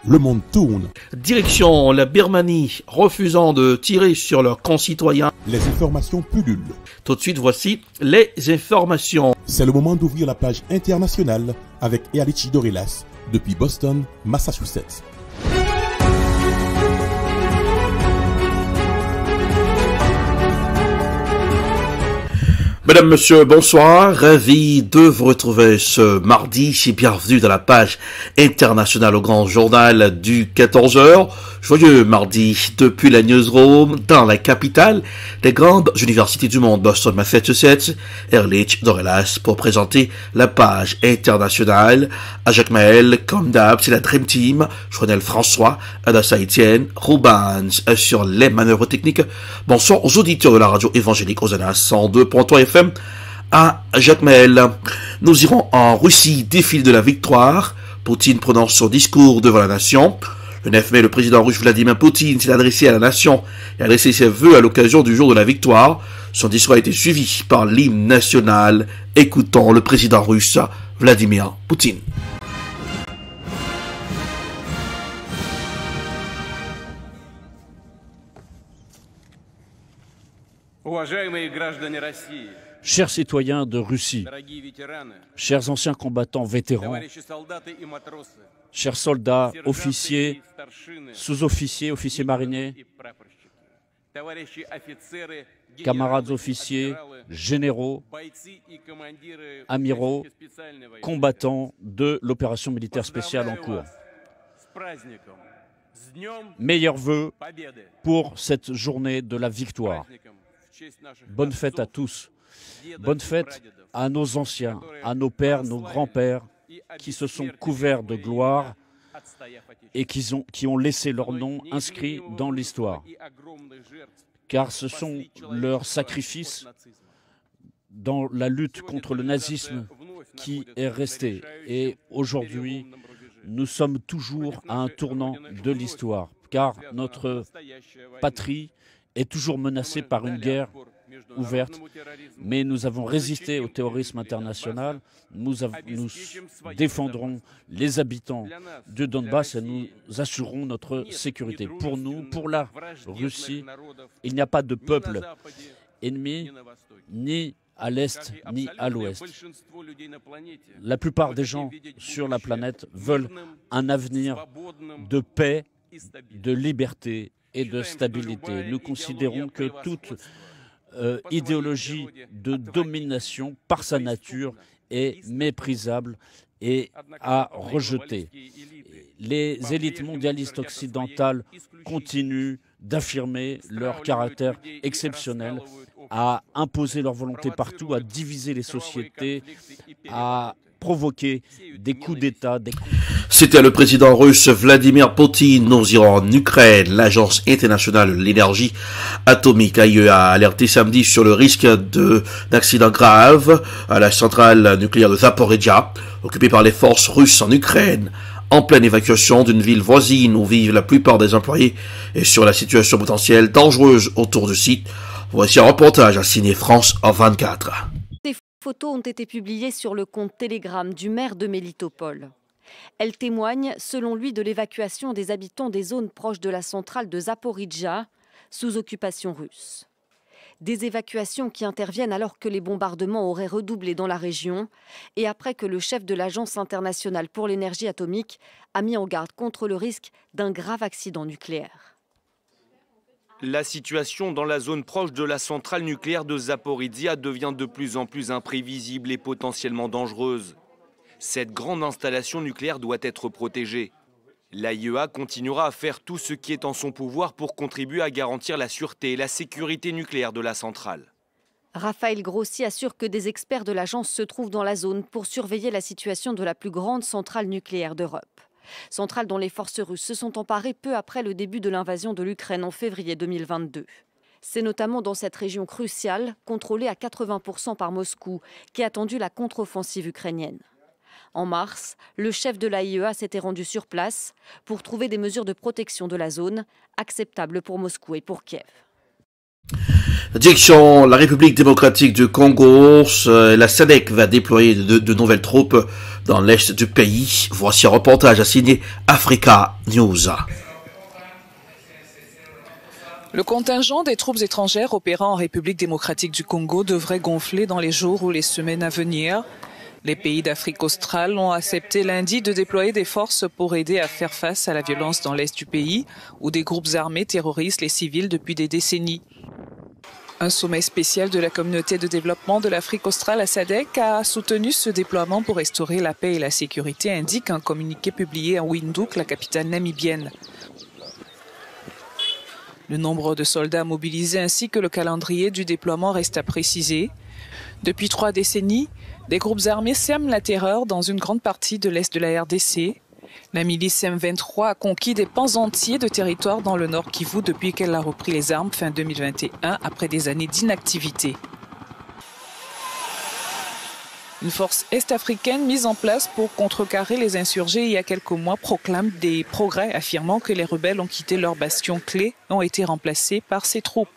le monde tourne. Direction la Birmanie, refusant de tirer sur leurs concitoyens. Les informations pullulent. Tout de suite, voici les informations. C'est le moment d'ouvrir la page internationale avec Ealichi Dorelas depuis Boston, Massachusetts. Mesdames, Messieurs, bonsoir. Ravi de vous retrouver ce mardi. Bienvenue dans la page internationale au grand journal du 14h. Joyeux mardi depuis la newsroom dans la capitale des grandes universités du monde, Boston, Massachusetts. Ealichi Dorelas pour présenter la page internationale. À Jacques Maël, comme d'hab, c'est la Dream Team. Joël François, Adassa Etienne, Roubans sur les manœuvres techniques. Bonsoir aux auditeurs de la radio évangélique Hosanna 102.3 FM. À Jacques Maël. Nous irons en Russie, défilé de la victoire. Poutine prononce son discours devant la nation. Le 9 mai, le président russe Vladimir Poutine s'est adressé à la nation et a adressé ses vœux à l'occasion du jour de la victoire. Son discours a été suivi par l'hymne national. Écoutons le président russe Vladimir Poutine. Chers citoyens de Russie, chers anciens combattants vétérans, chers soldats, officiers, sous-officiers, officiers mariniers, camarades officiers, généraux, amiraux, combattants de l'opération militaire spéciale en cours. Meilleurs vœux pour cette journée de la victoire. Bonne fête à tous. Bonne fête à nos anciens, à nos pères, nos grands-pères qui se sont couverts de gloire et qui ont laissé leur nom inscrit dans l'histoire. Car ce sont leurs sacrifices dans la lutte contre le nazisme qui est resté. Et aujourd'hui, nous sommes toujours à un tournant de l'histoire, car notre patrie est toujours menacée par une guerre ouverte, mais nous avons résisté au terrorisme international, nous défendrons les habitants de Donbass et nous assurerons notre sécurité. Pour nous, pour la Russie, il n'y a pas de peuple ennemi, ni à l'est, ni à l'ouest. La plupart des gens sur la planète veulent un avenir de paix, de liberté et de stabilité. Nous considérons que toute idéologie de domination, par sa nature, est méprisable et à rejeter. Les élites mondialistes occidentales continuent d'affirmer leur caractère exceptionnel, à imposer leur volonté partout, à diviser les sociétés, à provoquer des coups d'État. C'était le président russe Vladimir Poutine. Nous irons en Ukraine. L'Agence internationale de l'énergie atomique AIEA a alerté samedi sur le risque d'accident grave à la centrale nucléaire de Zaporizhzhia, occupée par les forces russes en Ukraine, en pleine évacuation d'une ville voisine où vivent la plupart des employés, et sur la situation potentielle dangereuse autour du site. Voici un reportage à signé France 24. Des photos ont été publiées sur le compte Telegram du maire de Mélitopol. Elles témoignent, selon lui, de l'évacuation des habitants des zones proches de la centrale de Zaporizhzhia, sous occupation russe. Des évacuations qui interviennent alors que les bombardements auraient redoublé dans la région et après que le chef de l'Agence internationale pour l'énergie atomique a mis en garde contre le risque d'un grave accident nucléaire. La situation dans la zone proche de la centrale nucléaire de Zaporizhzhia devient de plus en plus imprévisible et potentiellement dangereuse. Cette grande installation nucléaire doit être protégée. L'AIEA continuera à faire tout ce qui est en son pouvoir pour contribuer à garantir la sûreté et la sécurité nucléaire de la centrale. Raphaël Grossi assure que des experts de l'agence se trouvent dans la zone pour surveiller la situation de la plus grande centrale nucléaire d'Europe. Centrale dont les forces russes se sont emparées peu après le début de l'invasion de l'Ukraine en février 2022. C'est notamment dans cette région cruciale, contrôlée à 80% par Moscou, qu'est attendue la contre-offensive ukrainienne. En mars, le chef de l'AIEA s'était rendu sur place pour trouver des mesures de protection de la zone acceptables pour Moscou et pour Kiev. Direction la République démocratique du Congo, la SADC va déployer de nouvelles troupes dans l'est du pays. Voici un reportage à signer Africa News. Le contingent des troupes étrangères opérant en République démocratique du Congo devrait gonfler dans les jours ou les semaines à venir. Les pays d'Afrique australe ont accepté lundi de déployer des forces pour aider à faire face à la violence dans l'est du pays, où des groupes armés terrorisent les civils depuis des décennies. Un sommet spécial de la communauté de développement de l'Afrique australe à SADC a soutenu ce déploiement pour restaurer la paix et la sécurité, indique un communiqué publié à Windhoek, la capitale namibienne. Le nombre de soldats mobilisés ainsi que le calendrier du déploiement reste à préciser. Depuis 3 décennies, des groupes armés sèment la terreur dans une grande partie de l'est de la RDC. La milice M23 a conquis des pans entiers de territoire dans le Nord Kivu depuis qu'elle a repris les armes fin 2021 après des années d'inactivité. Une force est-africaine mise en place pour contrecarrer les insurgés il y a quelques mois proclame des progrès, affirmant que les rebelles ont quitté leurs bastions clés et ont été remplacés par ces troupes.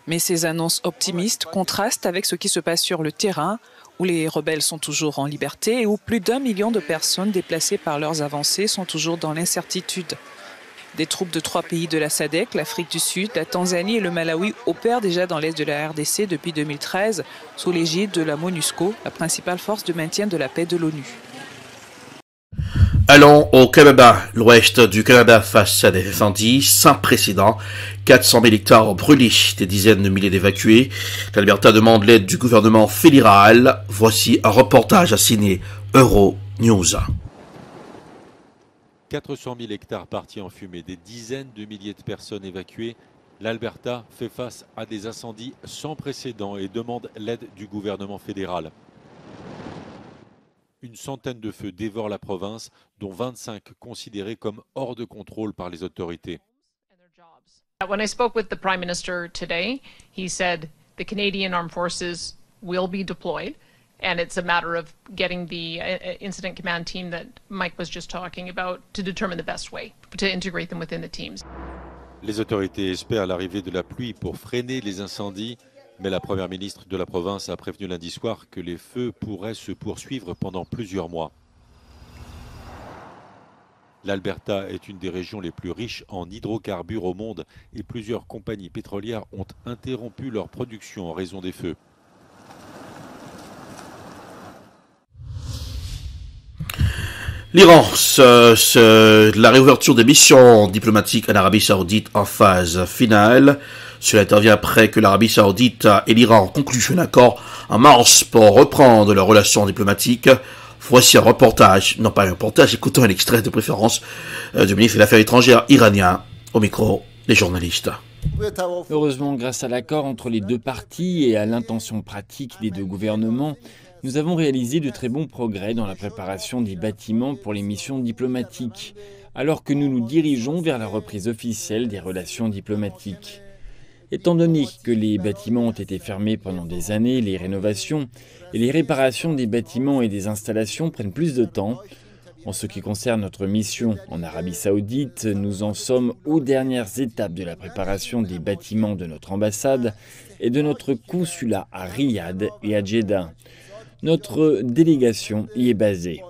Mais ces annonces optimistes contrastent avec ce qui se passe sur le terrain, où les rebelles sont toujours en liberté et où plus d'1 million de personnes déplacées par leurs avancées sont toujours dans l'incertitude. Des troupes de 3 pays de la SADC, l'Afrique du Sud, la Tanzanie et le Malawi opèrent déjà dans l'est de la RDC depuis 2013 sous l'égide de la MONUSCO, la principale force de maintien de la paix de l'ONU. Allons au Canada. L'ouest du Canada face à des incendies sans précédent. 400 000 hectares brûlés, des dizaines de milliers d'évacués. L'Alberta demande l'aide du gouvernement fédéral. Voici un reportage à signer Euronews. 400 000 hectares partis en fumée, des dizaines de milliers de personnes évacuées. L'Alberta fait face à des incendies sans précédent et demande l'aide du gouvernement fédéral. Une centaine de feux dévorent la province, dont 25 considérés comme hors de contrôle par les autorités. When I spoke with the Prime Minister today, he said the Canadian Armed Forces will be deployed. And it's a matter of getting the incident command team that Mike was just talking about to determine the best way to integrate them within the teams. Les autorités espèrent l'arrivée de la pluie pour freiner les incendies, mais la première ministre de la province a prévenu lundi soir que les feux pourraient se poursuivre pendant plusieurs mois. L'Alberta est une des régions les plus riches en hydrocarbures au monde et plusieurs compagnies pétrolières ont interrompu leur production en raison des feux. L'Iran, la réouverture des missions diplomatiques en Arabie Saoudite en phase finale. Cela intervient après que l'Arabie Saoudite et l'Iran ont conclu un accord en mars pour reprendre leurs relations diplomatiques. Voici un reportage, non pas un reportage, écoutons un extrait de préférence du ministre des Affaires étrangères iranien au micro des journalistes. Heureusement, grâce à l'accord entre les deux parties et à l'intention pratique des deux gouvernements, nous avons réalisé de très bons progrès dans la préparation des bâtiments pour les missions diplomatiques, alors que nous nous dirigeons vers la reprise officielle des relations diplomatiques. Étant donné que les bâtiments ont été fermés pendant des années, les rénovations et les réparations des bâtiments et des installations prennent plus de temps. En ce qui concerne notre mission en Arabie Saoudite, nous en sommes aux dernières étapes de la préparation des bâtiments de notre ambassade et de notre consulat à Riyad et à Jeddah. Notre délégation y est basée.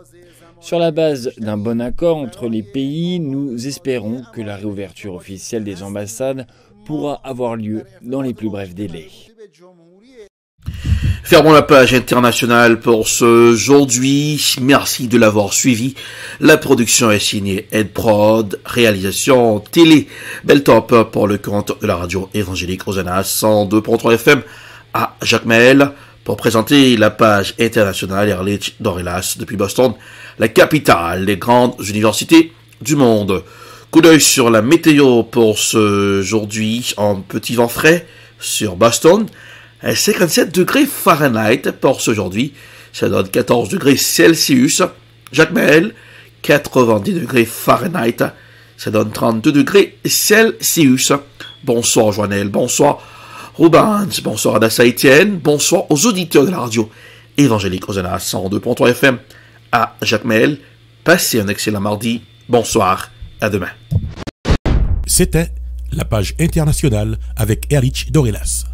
Sur la base d'un bon accord entre les pays, nous espérons que la réouverture officielle des ambassades pourra avoir lieu dans les plus brefs délais. Fermons la page internationale pour ce aujourd'hui. Merci de l'avoir suivi. La production est signée Ed Prod, réalisation télé Beltop pour le compte de la radio évangélique Hosanna 102.3 FM à Jacmel. Pour présenter la page internationale, Erlich Dorelas depuis Boston, la capitale des grandes universités du monde. Coup d'œil sur la météo pour ce aujourd'hui en petit vent frais sur Boston. 57 degrés Fahrenheit pour ce aujourd'hui. Ça donne 14 degrés Celsius. Jacmel, 90 degrés Fahrenheit. Ça donne 32 degrés Celsius. Bonsoir Joannel, bonsoir Rubens, bonsoir Adassa Etienne, bonsoir aux auditeurs de la radio évangélique Hosanna 102.3 FM à Jacmel. Passez un excellent mardi. Bonsoir, à demain. C'était la page internationale avec Erich Dorelas.